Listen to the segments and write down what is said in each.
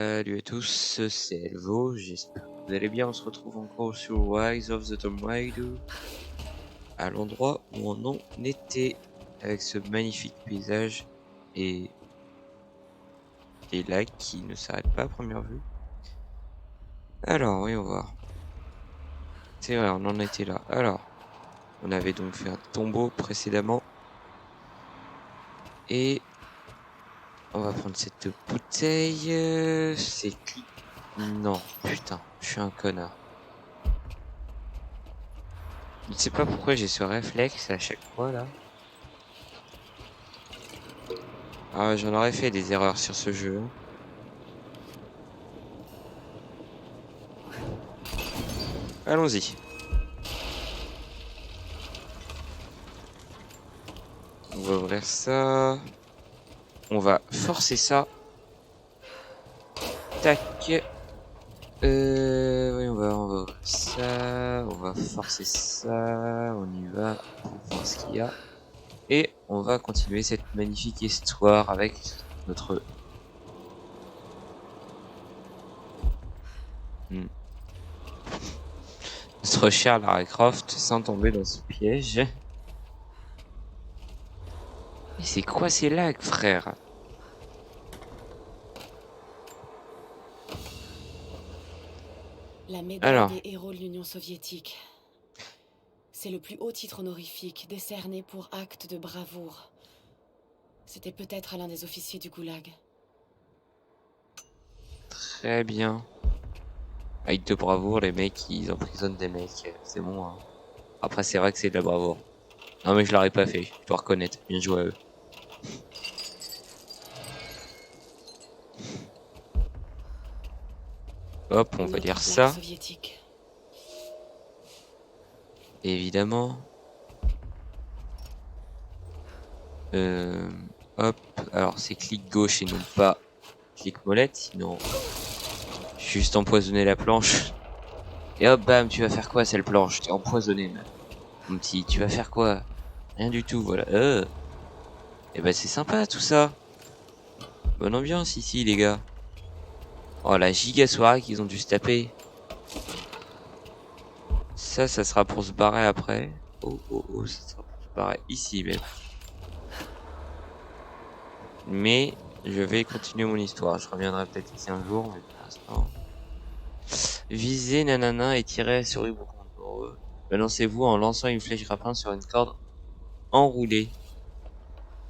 Salut à tous, c'est Elvo, j'espère que vous allez bien. On se retrouve encore sur Rise of the Tomb Raider, à l'endroit où on en était, avec ce magnifique paysage et des lacs qui ne s'arrêtent pas à première vue. Alors, voyons voir. C'est vrai, on en était là. Alors, on avait donc fait un tombeau précédemment. Et on va prendre cette bouteille. C'est qui? Non, putain, je suis un connard. Je ne sais pas pourquoi j'ai ce réflexe à chaque fois là. Ah, j'en aurais fait des erreurs sur ce jeu. Allons-y. On va ouvrir ça. On va forcer ça. Tac. Oui, on va ouvrir ça. On va forcer ça. On y va pour voir ce qu'il y a. Et on va continuer cette magnifique histoire avec notre... notre chère Lara Croft sans tomber dans ce piège. Mais c'est quoi ces lags, frère? La médaille Alors, des héros de l'Union soviétique. C'est le plus haut titre honorifique décerné pour acte de bravoure. C'était peut-être à l'un des officiers du goulag. très bien. Avec de bravoure, les mecs, ils emprisonnent des mecs. C'est bon, hein. Après, c'est vrai que c'est de la bravoure. Non, mais je l'aurais pas fait, je dois reconnaître. Bien joué à eux. Hop, on va Notre lire flag ça. soviétique. Évidemment. Hop. Alors, c'est clic gauche et non pas clic molette. Sinon, juste empoisonner la planche. Et hop, bam, tu vas faire quoi, cette planche? T'es empoisonné, même. Mon petit, tu vas faire quoi? Rien du tout, voilà. Et ben, c'est sympa, tout ça. Bonne ambiance ici, les gars. Oh, la giga soirée qu'ils ont dû se taper. Ça sera pour se barrer après. Oh, ça sera pour se barrer ici, même. Mais je vais continuer mon histoire. Je reviendrai peut-être ici un jour, mais pour l'instant. Viser nanana et tirer la souris pour contrôle. Balancez-vous en lançant une flèche grappin sur une corde enroulée.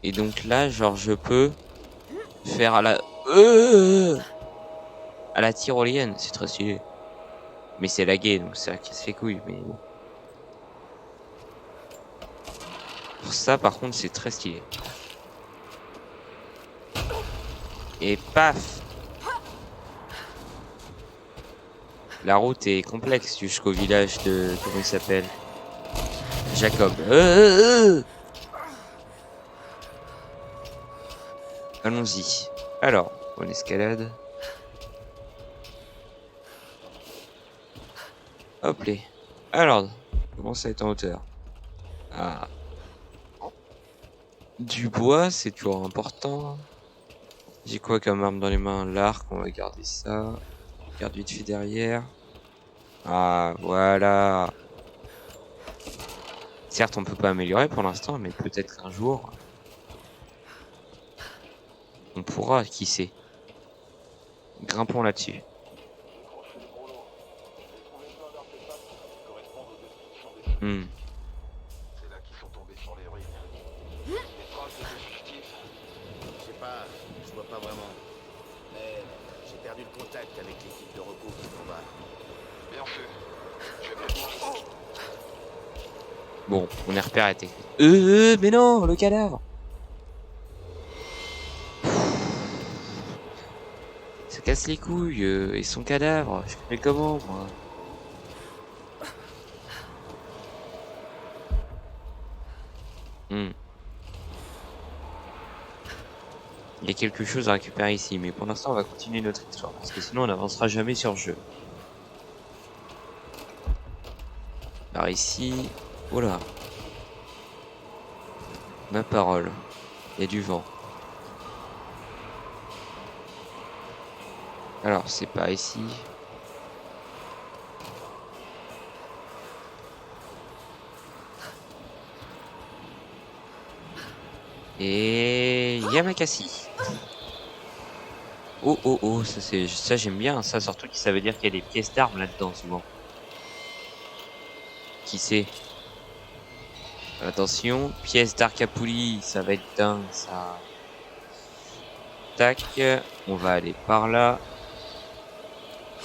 Et donc là, genre, je peux faire à la tyrolienne. C'est très stylé. Mais c'est lagué, donc ça casse les couilles. Mais bon. Pour ça, par contre, c'est très stylé. Et paf! La route est complexe jusqu'au village de... Comment il s'appelle? Jacob. Allons-y. Alors, on escalade. Hop les. Alors, comment ça est en hauteur? Ah. Du bois, c'est toujours important. J'ai quoi comme arme dans les mains? L'arc, on va garder ça. Garde vite fait derrière. Ah, voilà. Certes, on peut pas améliorer pour l'instant, mais peut-être qu'un jour, on pourra, qui sait. Grimpons là-dessus. Hmm. C'est là qu'ils sont tombés sur les ruines. Des traces de fugitifs. Je sais pas, je vois pas vraiment. Mais j'ai perdu le contact avec l'équipe de recours qui combat. Bien fait. Tu as bien fait. Bon, on est repéré technique. Mais non, le cadavre. Ça casse les couilles, et son cadavre. Je fais comment, moi? Hmm. Il y a quelque chose à récupérer ici, mais pour l'instant, on va continuer notre histoire, parce que sinon, on n'avancera jamais sur le jeu. Alors ici... Oula. Ma parole. Il y a du vent. Alors, c'est par ici. Et Yamakasi. Oh oh oh, ça j'aime bien, ça surtout que ça veut dire qu'il y a des pièces d'armes là-dedans souvent. Qui sait? Attention, pièce d'Arcapuli, ça va être dingue ça. Tac, on va aller par là.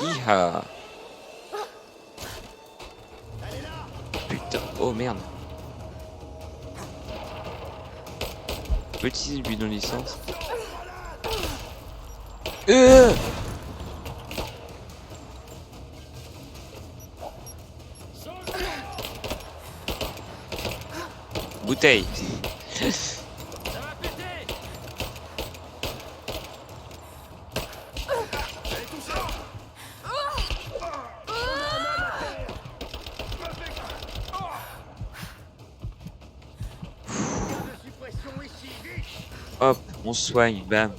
Hiha. Putain, oh merde. Petit bidon licence. Bouteille. Hop, on soigne, bam.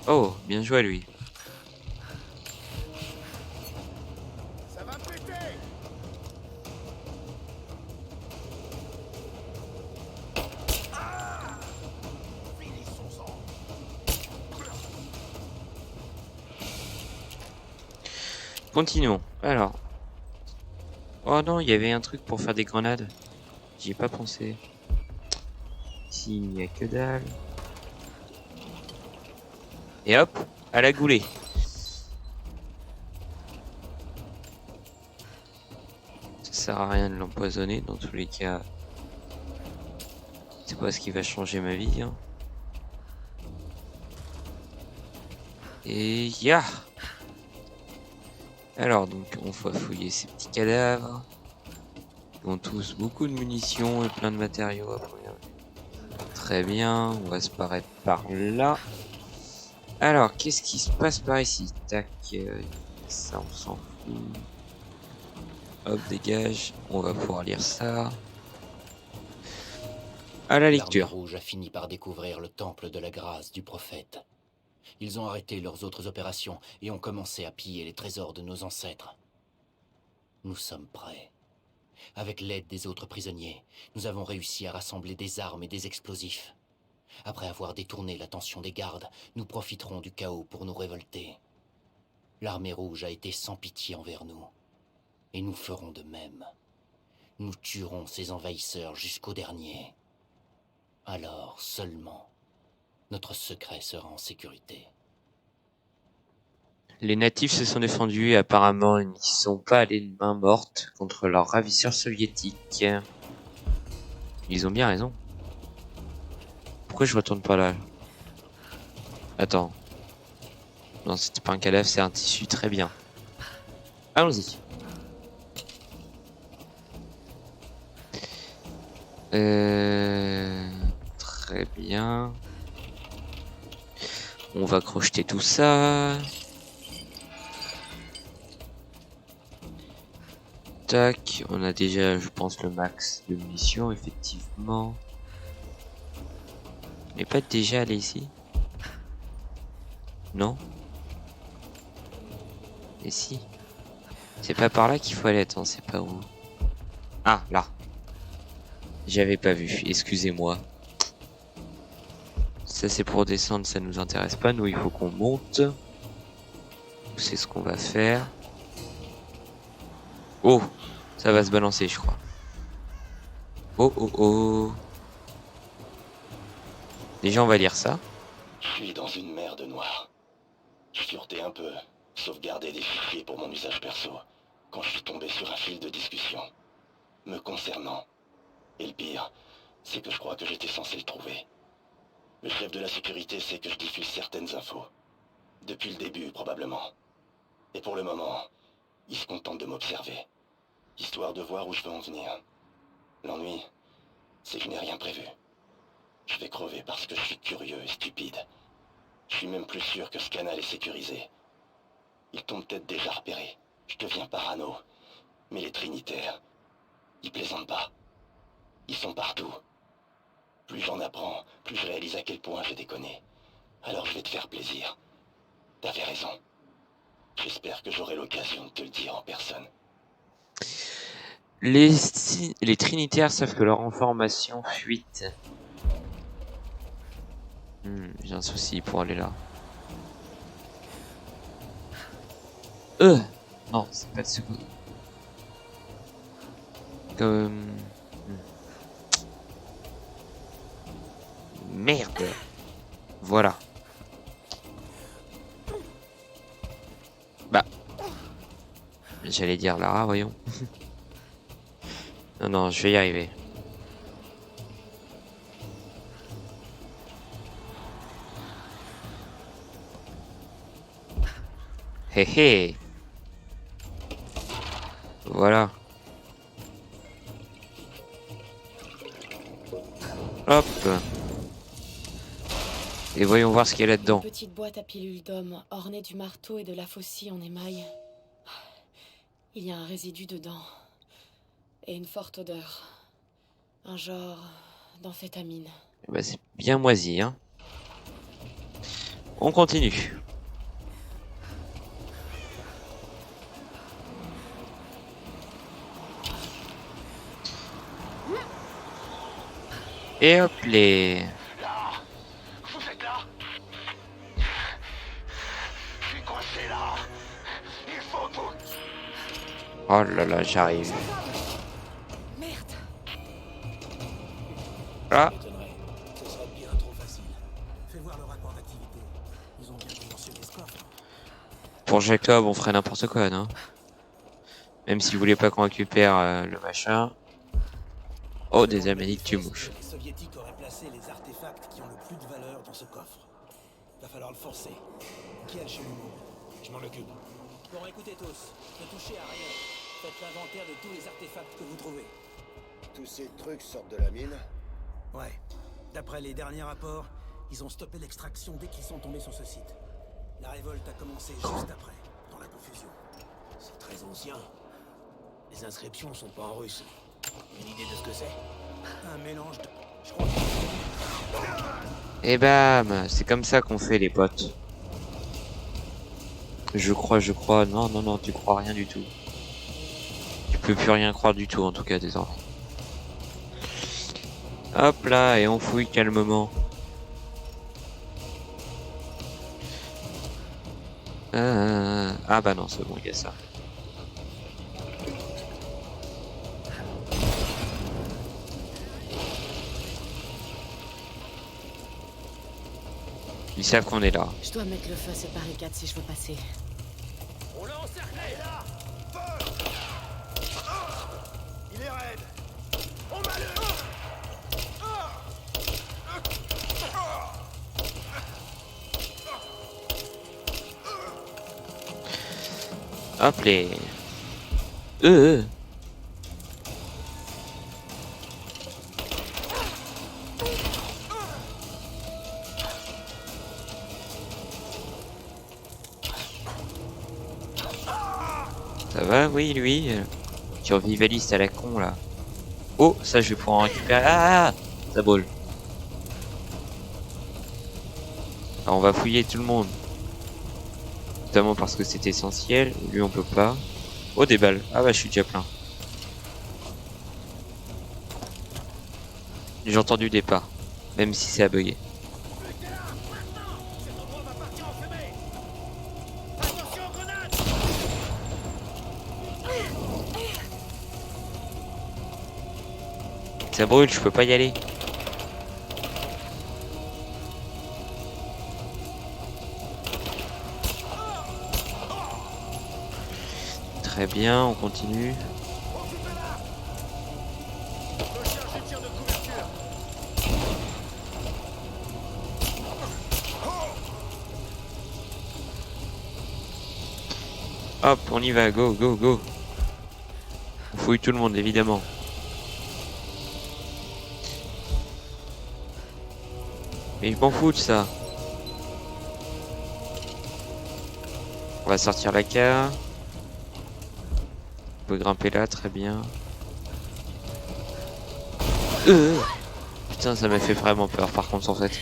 Oh, bien joué lui. Ça va péter. Finissons-en. Continuons. Alors. Oh non, il y avait un truc pour faire des grenades. J'y ai pas pensé. Ici, il n'y a que dalle. Et hop, à la goulée. Ça sert à rien de l'empoisonner, dans tous les cas. C'est pas ce qui va changer ma vie. Hein. Et ya. Alors donc, on va fouiller ces petits cadavres. Ils ont tous beaucoup de munitions et plein de matériaux à première vue. Très bien, on va se paraître par là. Alors, qu'est-ce qui se passe par ici? Tac, ça on s'en fout. Hop, dégage. On va pouvoir lire ça. À la lecture. L'Armée rouge a fini par découvrir le temple de la grâce du prophète. Ils ont arrêté leurs autres opérations et ont commencé à piller les trésors de nos ancêtres. Nous sommes prêts. Avec l'aide des autres prisonniers, nous avons réussi à rassembler des armes et des explosifs. Après avoir détourné l'attention des gardes, nous profiterons du chaos pour nous révolter. L'Armée rouge a été sans pitié envers nous. Et nous ferons de même. Nous tuerons ces envahisseurs jusqu'au dernier. Alors seulement, notre secret sera en sécurité. Les natifs se sont défendus et apparemment ils n'y sont pas allés de main morte contre leurs ravisseurs soviétiques. Ils ont bien raison. Pourquoi je retourne pas là? Attends. Non, c'était pas un cadavre, c'est un tissu, très bien. Allons-y. Très bien. On va crocheter tout ça. Tac, on a déjà, je pense, le max de munitions, effectivement. On n'est pas déjà allé ici? Non? Et si? C'est pas par là qu'il faut aller, attends, c'est pas où? Ah, là. J'avais pas vu, excusez-moi. Ça c'est pour descendre, ça nous intéresse pas, nous il faut qu'on monte. C'est ce qu'on va faire. Oh, ça va se balancer je crois. Oh oh oh. Déjà on va lire ça. Je suis dans une mer de noir. Je furetais un peu, sauvegarder des fichiers pour mon usage perso, quand je suis tombé sur un fil de discussion me concernant. Et le pire, c'est que je crois que j'étais censé le trouver. Le chef de la sécurité sait que je diffuse certaines infos. Depuis le début, probablement. Et pour le moment, il se contente de m'observer, histoire de voir où je veux en venir. L'ennui, c'est que je n'ai rien prévu. Je vais crever parce que je suis curieux et stupide. Je suis même plus sûr que ce canal est sécurisé. Ils t'ont peut-être déjà repéré. Je deviens parano. Mais les Trinitaires, ils plaisantent pas. Ils sont partout. Plus j'en apprends, plus je réalise à quel point j'ai déconné. Alors je vais te faire plaisir. T'avais raison. J'espère que j'aurai l'occasion de te le dire en personne. Les Trinitaires savent que leur information fuite. J'ai un souci pour aller là. Non, c'est pas de ce côté. Comme... Merde. Voilà. Bah. J'allais dire Lara, voyons. Non, non, je vais y arriver. Hé hé. Voilà. Hop. Et voyons voir ce qu'il y a là-dedans. Une petite boîte à pilules d'homme, ornée du marteau et de la faucille en émail. Il y a un résidu dedans. Et une forte odeur. Un genre d'amphétamine. Bah, c'est bien moisi, hein. On continue. Et hop les... Là, vous êtes là? Je suis coincé là. Il faut que vous... Oh là là, j'arrive. Merde! Ah, Ce serait bien trop facile. Fais voir le rapport d'activité. Ils ont bien dimensionné ce coffre. pour Jacob, on ferait n'importe quoi, non? Même s'il voulait pas qu'on récupère le machin. Oh, des améliques tu mouches. Les soviétiques auraient placé les artefacts qui ont le plus de valeur dans ce coffre. Va falloir le forcer. Qui a le cheminot? Je m'en occupe. Bon, écoutez tous. Ne touchez à rien. Faites l'inventaire de tous les artefacts que vous trouvez. Tous ces trucs sortent de la mine? Ouais. D'après les derniers rapports, ils ont stoppé l'extraction dès qu'ils sont tombés sur ce site. La révolte a commencé juste après, dans la confusion. C'est très ancien. Les inscriptions sont pas en russe. Une idée de ce que c'est? Un mélange de... Je crois que... Et bam, c'est comme ça qu'on fait les potes. Je crois. Non, non, non, tu crois rien du tout. Tu peux plus rien croire du tout, en tout cas, désormais. Hop là, et on fouille calmement. Ah bah non, c'est bon, il y a ça. Ils savent qu'on est là. Je dois mettre le feu à cette barricade si je veux passer. On l'a encerclé là! Feu! Il est raide! On va le... Hop les... Ça va, oui, lui. Survivaliste à la con, là. Oh, ça, je vais pouvoir en récupérer. Ah, ça brûle. Alors, on va fouiller tout le monde. Notamment parce que c'est essentiel. Lui, on peut pas. Oh, des balles. Ah bah, je suis déjà plein. J'ai entendu des pas. Même si c'est à bugger. Ça brûle, je peux pas y aller. Très bien, on continue. Hop, on y va, go, go, go. On fouille tout le monde, évidemment. Mais je m'en fous de ça. On va sortir la carte. On peut grimper là, très bien. Putain, ça m'a fait vraiment peur par contre en fait.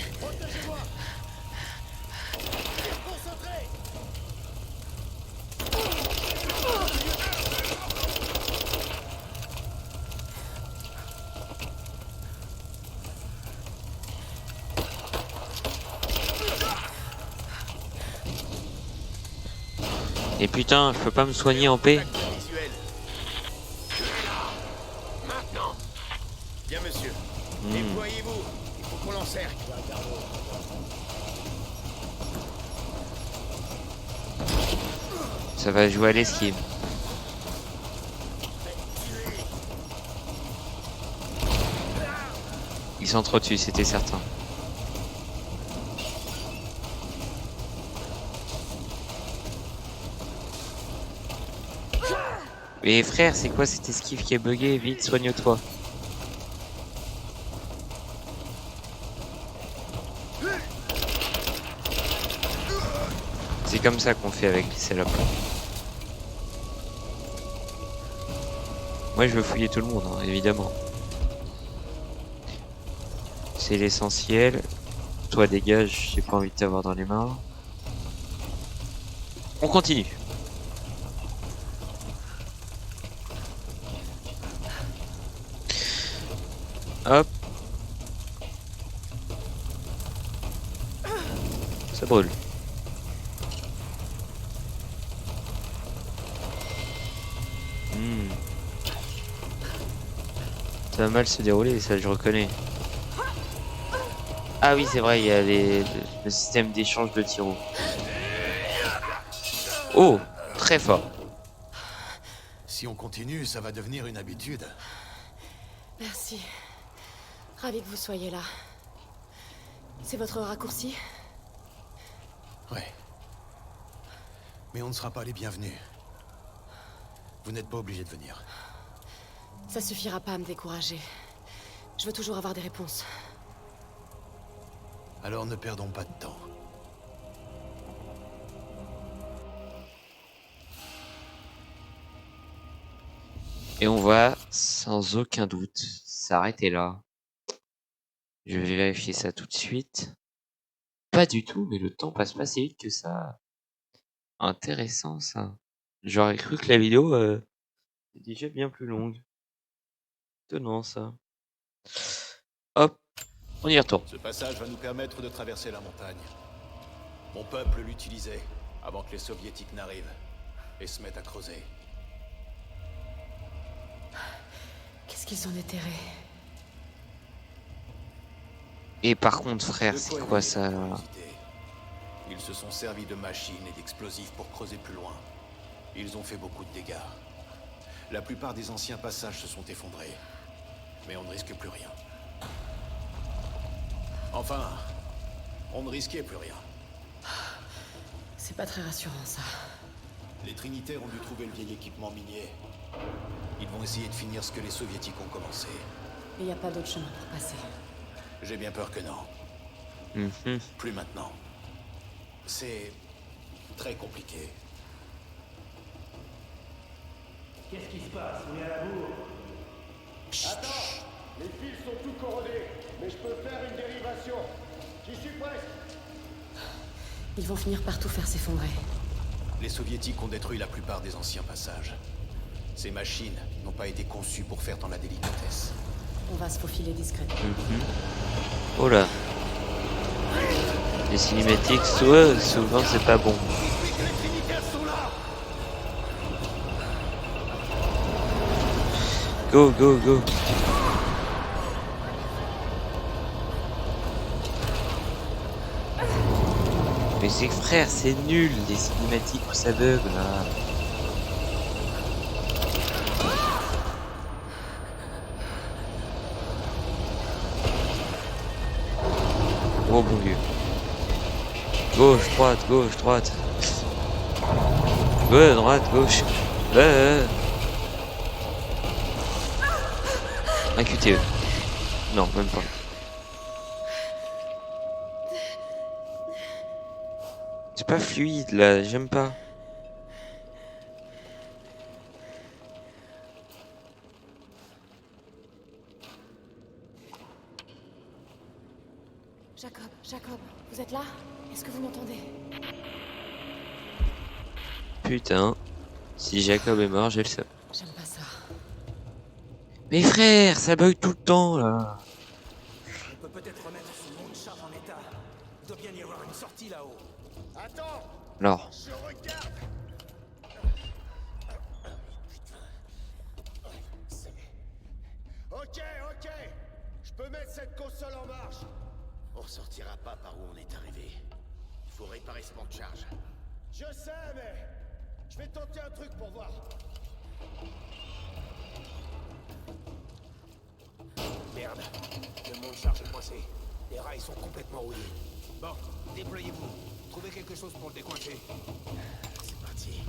Et putain, je peux pas me soigner en paix. Visuel. Maintenant. Bien, monsieur. Déployez-vous. Il faut qu'on l'encercle. Ça va jouer à l'esquive. Ils s'entretuent, c'était certain. Mais frère, c'est quoi cette esquive qui est buggée? Vite, soigne-toi. C'est comme ça qu'on fait avec les salopes. Moi, je veux fouiller tout le monde, hein, évidemment. C'est l'essentiel. Toi, dégage, j'ai pas envie de t'avoir dans les mains. On continue. Hop. Ça brûle. Ça va mal se dérouler, ça je reconnais. Ah oui, c'est vrai, il y a le système d'échange de tirs. Oh, très fort. Si on continue, ça va devenir une habitude. Merci. Ravi que vous soyez là. C'est votre raccourci? Ouais. Mais on ne sera pas les bienvenus. Vous n'êtes pas obligé de venir. Ça suffira pas à me décourager. Je veux toujours avoir des réponses. Alors ne perdons pas de temps. Et on va, sans aucun doute, s'arrêter là. Je vais vérifier ça tout de suite. Pas du tout, mais le temps passe pas si vite que ça. Intéressant ça. J'aurais cru que la vidéo est déjà bien plus longue. Étonnant ça. Hop, on y retourne. Ce passage va nous permettre de traverser la montagne. Mon peuple l'utilisait avant que les soviétiques n'arrivent et se mettent à creuser. Qu'est-ce qu'ils ont déterré? Et par contre, frère, De c'est quoi quoi éveiller ça la là? curiosité. Ils se sont servis de machines et d'explosifs pour creuser plus loin. Ils ont fait beaucoup de dégâts. La plupart des anciens passages se sont effondrés. Mais on ne risque plus rien. Enfin, on ne risquait plus rien. C'est pas très rassurant ça. Les Trinitaires ont dû trouver le vieil équipement minier. Ils vont essayer de finir ce que les Soviétiques ont commencé. Il n'y a pas d'autre chemin pour passer. J'ai bien peur que non. Mhm. Plus maintenant. C'est très compliqué. Qu'est-ce qui se passe? On est à la bourre. Attends, les fils sont tout corrodés, mais je peux faire une dérivation. J'y suis presque. Ils vont finir par tout faire s'effondrer. Les Soviétiques ont détruit la plupart des anciens passages. Ces machines n'ont pas été conçues pour faire dans la délicatesse. On va se faufiler discrètement. Oh là. Les cinématiques, souvent c'est pas bon. Go, go, go. Mais c'est que frère, c'est nul, les cinématiques où ça bug là. Oh bon Dieu. Gauche, droite. Ouais, droite, gauche. Un QTE. Non, même pas. C'est pas fluide là, j'aime pas. Jacob, vous êtes là? Est-ce que vous m'entendez? Putain, si Jacob est mort, j'ai le seum. J'aime pas ça. Mais frère, ça bug tout le temps là. On peut peut-être remettre ce monde chat en état. Il doit bien y avoir une sortie là-haut. Attends, Alors, je regarde. Ok. Je peux mettre cette console en marche. On ressortira pas par où on est arrivé. Il faut réparer ce manque de charge. Je sais, mais je vais tenter un truc pour voir. Merde. Le monde charge est coincé. Les rails sont complètement rouillés. Bon, déployez-vous. Trouvez quelque chose pour le décoincer. C'est parti.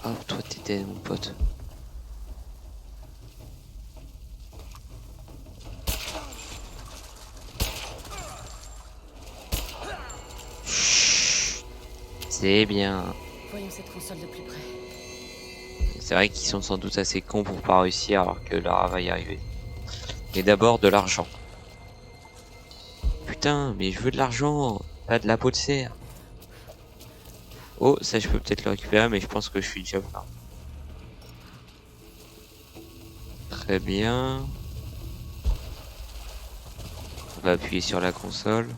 oh, toi t'étais mon pote. Chut. C'est bien. Voyons cette console de plus près. C'est vrai qu'ils sont sans doute assez cons pour pas réussir alors que Lara va y arriver. Mais d'abord de l'argent. Putain, mais je veux de l'argent, pas de la peau de cerf. Oh, ça je peux peut-être le récupérer, mais je pense que je suis déjà plein. Très bien. On va appuyer sur la console.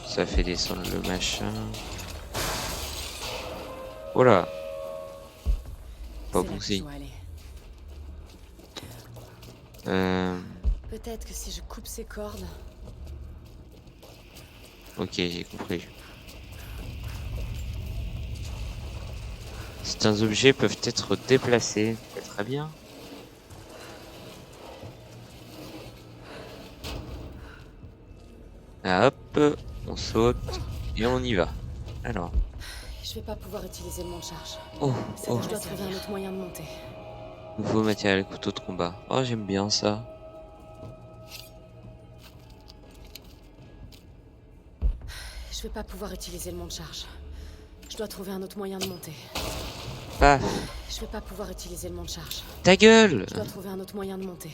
Ça fait descendre le machin. Voilà. Pas C'est là bon que je signe. dois aller. Peut-être que si je coupe ces cordes... Ok, j'ai compris. Certains objets peuvent être déplacés. C'est très bien. Ah, hop, on saute et on y va. Alors, Je vais pas pouvoir utiliser le monde charge. oh, Ça, oh, je dois trouver un autre moyen de monter. nouveau matériel couteau de combat. Oh, j'aime bien ça. Je vais pas pouvoir utiliser le monde charge. Je dois trouver un autre moyen de monter. Paf, Je vais pas pouvoir utiliser le monde charge. ta gueule, Je dois trouver un autre moyen de monter.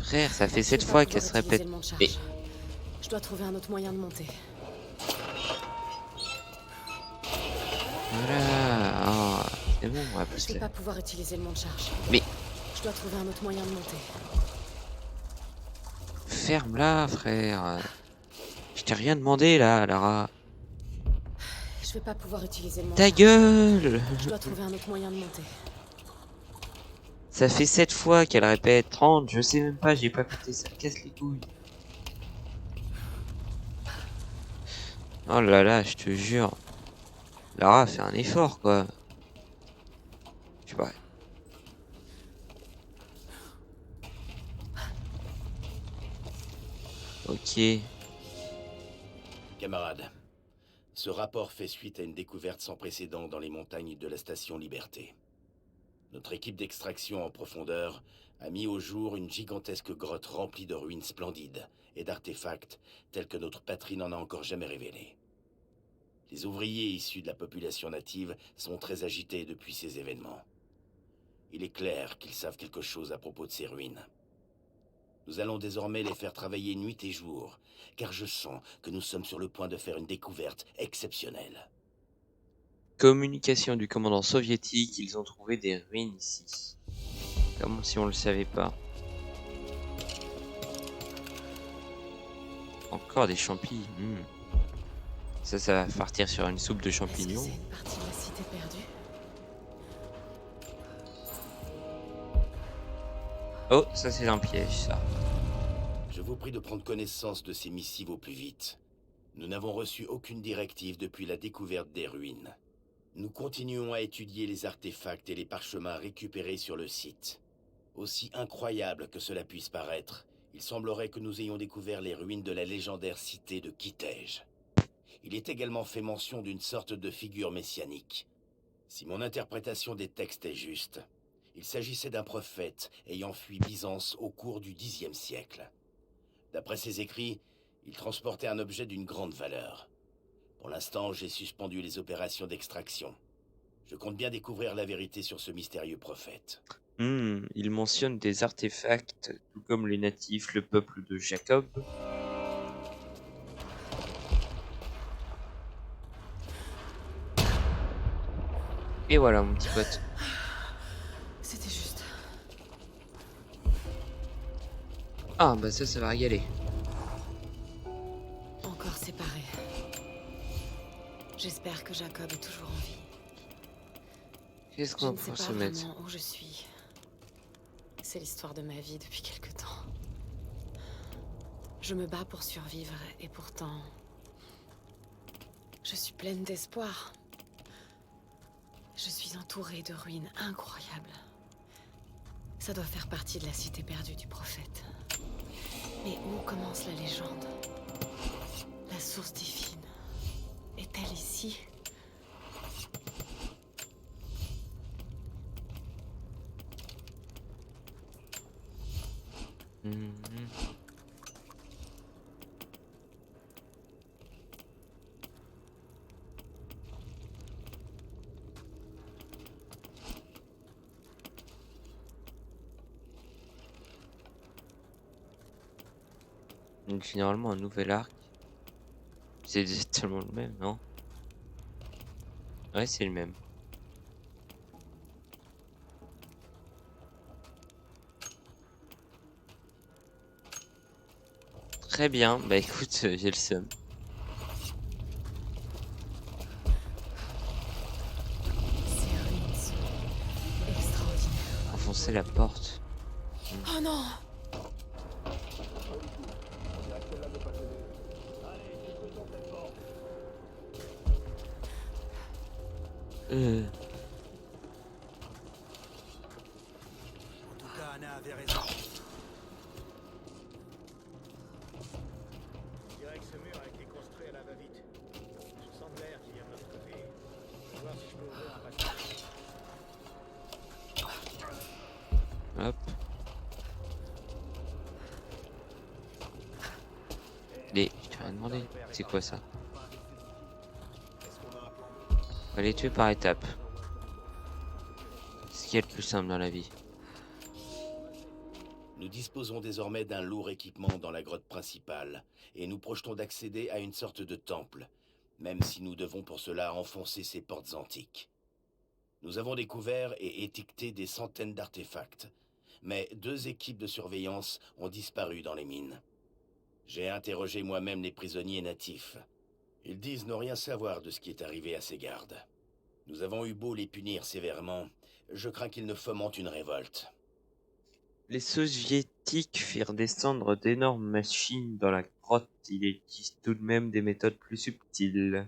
frère, ça fait Je 7 vais pas fois pouvoir qu'elle se utiliser répète. le monde charge. Mais Je dois trouver un autre moyen de monter. voilà, oh, c'est bon, on va Je plus vais là. pas pouvoir utiliser le monde charge. Mais Je dois trouver un autre moyen de monter. ferme-la, frère. Je t'ai rien demandé là, Lara. Je vais pas pouvoir utiliser le monde Ta charge. gueule. Je dois trouver un autre moyen de monter. Ça fait 7 fois qu'elle répète 30, je sais même pas, j'ai pas compté, ça me casse les couilles. Oh là là, je te jure. Lara fait un effort quoi. Je sais pas. Ok. Camarades, ce rapport fait suite à une découverte sans précédent dans les montagnes de la station Liberté. Notre équipe d'extraction en profondeur a mis au jour une gigantesque grotte remplie de ruines splendides et d'artefacts tels que notre patrie n'en a encore jamais révélé. Les ouvriers issus de la population native sont très agités depuis ces événements. Il est clair qu'ils savent quelque chose à propos de ces ruines. Nous allons désormais les faire travailler nuit et jour, car je sens que nous sommes sur le point de faire une découverte exceptionnelle. Communication du commandant soviétique, ils ont trouvé des ruines ici. Comme si on le savait pas. Encore des champignons. Ça va partir sur une soupe de Est-ce que champignons. c'est une partie de la cité perdue? Oh, ça c'est un piège ça. Je vous prie de prendre connaissance de ces missives au plus vite. Nous n'avons reçu aucune directive depuis la découverte des ruines. Nous continuons à étudier les artefacts et les parchemins récupérés sur le site. Aussi incroyable que cela puisse paraître, il semblerait que nous ayons découvert les ruines de la légendaire cité de Kitej. Il est également fait mention d'une sorte de figure messianique. Si mon interprétation des textes est juste, il s'agissait d'un prophète ayant fui Byzance au cours du Xe siècle. D'après ses écrits, il transportait un objet d'une grande valeur. Pour l'instant, j'ai suspendu les opérations d'extraction. Je compte bien découvrir la vérité sur ce mystérieux prophète. Il mentionne des artefacts, tout comme les natifs, le peuple de Jacob. Et voilà, mon petit pote. C'était juste. Ah, bah ça va régaler. Encore séparés. J'espère que Jacob est toujours en vie. Qu'est-ce Je qu'on va ne sais pouvoir pas se mettre? vraiment où je suis. C'est l'histoire de ma vie depuis quelque temps. Je me bats pour survivre et pourtant... je suis pleine d'espoir. Je suis entourée de ruines incroyables. Ça doit faire partie de la cité perdue du prophète. Mais où commence la légende? La source divine est-elle ici? Mhm. Donc finalement un nouvel arc. C'est exactement le même, non? Ouais, c'est le même. Très bien, bah écoute, j'ai le seum. Ces ruines sont extraordinaires. Enfoncer la porte. Oh non! Euh, En tout cas, Anna avait raison. Je dirais que ce mur a été construit à la va-vite. Je sens de l'air qui vient de l'autre côté. Je vais voir si je peux ouvrir un passage. hop. Mais je t'ai rien demandé. C'est quoi ça? On va les tuer par étapes. C'est ce qui est le plus simple dans la vie. Nous disposons désormais d'un lourd équipement dans la grotte principale, et nous projetons d'accéder à une sorte de temple, même si nous devons pour cela enfoncer ces portes antiques. Nous avons découvert et étiqueté des centaines d'artefacts, mais 2 équipes de surveillance ont disparu dans les mines. J'ai interrogé moi-même les prisonniers natifs. Ils disent ne rien savoir de ce qui est arrivé à ces gardes. Nous avons eu beau les punir sévèrement, je crains qu'ils ne fomentent une révolte. Les soviétiques firent descendre d'énormes machines dans la grotte. Il existe tout de même des méthodes plus subtiles.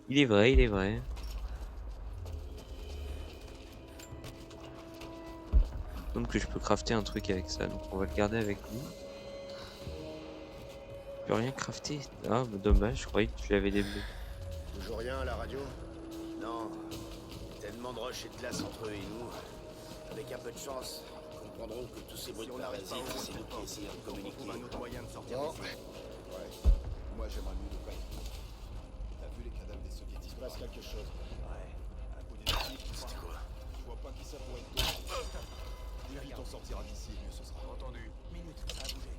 Il est vrai, il est vrai. Donc que je peux crafter un truc avec ça, donc on va le garder avec nous. Je peux rien crafter. Ah, bah dommage, je croyais que tu l'avais débloqué. Toujours rien à la radio? Non, tellement de roches et de glace entre eux et nous. Avec un peu de chance, nous comprendrons que tous ces bruits de parasites, c'est nous qui essayons de communiquer. Un autre moyen de sortir Non. d'ici. Ouais. Moi, j'aimerais mieux ne pas y aller. T'as vu les cadavres des soviétiques? Il se passe quelque chose. Ouais. Un coup d'énergie. C'est quoi? Je vois pas qui ça pourrait être d'autre. Plus vite on sortira d'ici, mieux ce sera. Entendu. Minute, ça a bougé.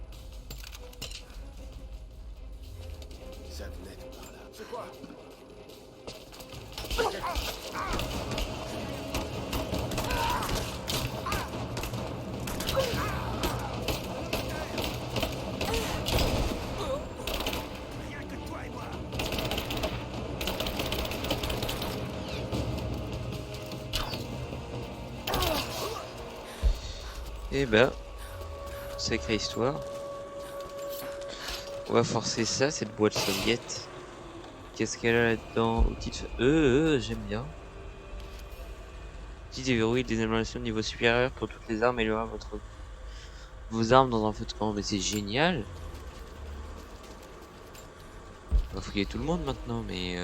Ça venait de par là. C'est quoi? Rien que toi et moi. Eh ben, sacrée histoire. On va forcer ça, cette boîte soviète. Qu'est-ce qu'elle a là-dedans? J'aime bien. Petit déverrouille des améliorations de niveau supérieur pour toutes les armes, améliorez vos armes dans un feu de camp. Mais c'est génial. On va fouiller tout le monde maintenant, mais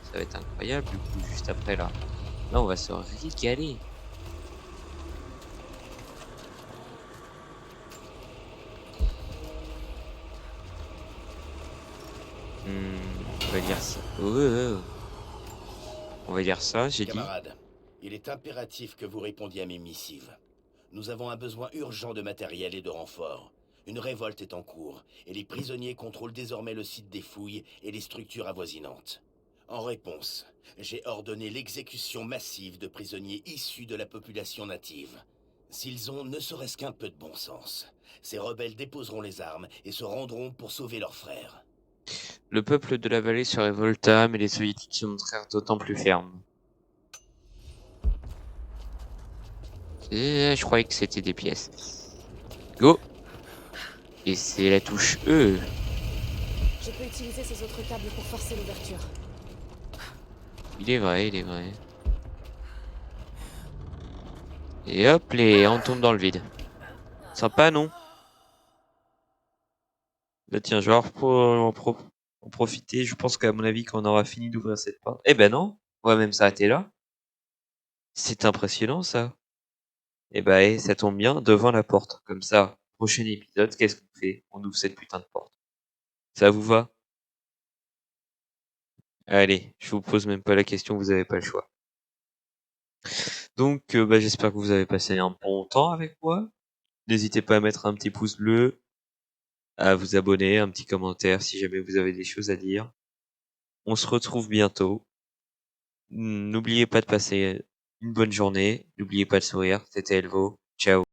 ça va être incroyable du coup, juste après là. Là, on va se régaler. On va dire ça. On va dire ça, j'ai dit. Camarades, il est impératif que vous répondiez à mes missives. Nous avons un besoin urgent de matériel et de renforts. Une révolte est en cours, et les prisonniers contrôlent désormais le site des fouilles et les structures avoisinantes. En réponse, j'ai ordonné l'exécution massive de prisonniers issus de la population native. S'ils ont ne serait-ce qu'un peu de bon sens, ces rebelles déposeront les armes et se rendront pour sauver leurs frères. Le peuple de la vallée se révolta, mais les soviétiques se montrèrent d'autant plus fermes. Et je croyais que c'était des pièces. Go! Et c'est la touche E. Je peux utiliser ces autres câbles pour forcer l'ouverture. Il est vrai, il est vrai. Et hop, on tombe dans le vide. Sympa, non? Là, tiens, je vais en profiter. Je pense qu'à mon avis, quand on aura fini d'ouvrir cette porte... Eh ben non, on va même s'arrêter là. C'est impressionnant, ça. Eh ben, ça tombe bien, devant la porte. Comme ça, prochain épisode, qu'est-ce qu'on fait? On ouvre cette putain de porte. Ça vous va? Allez, je vous pose même pas la question, vous avez pas le choix. Donc, j'espère que vous avez passé un bon temps avec moi. N'hésitez pas à mettre un petit pouce bleu, à vous abonner, un petit commentaire si jamais vous avez des choses à dire. On se retrouve bientôt. N'oubliez pas de passer une bonne journée. N'oubliez pas de sourire. C'était Elvo. Ciao.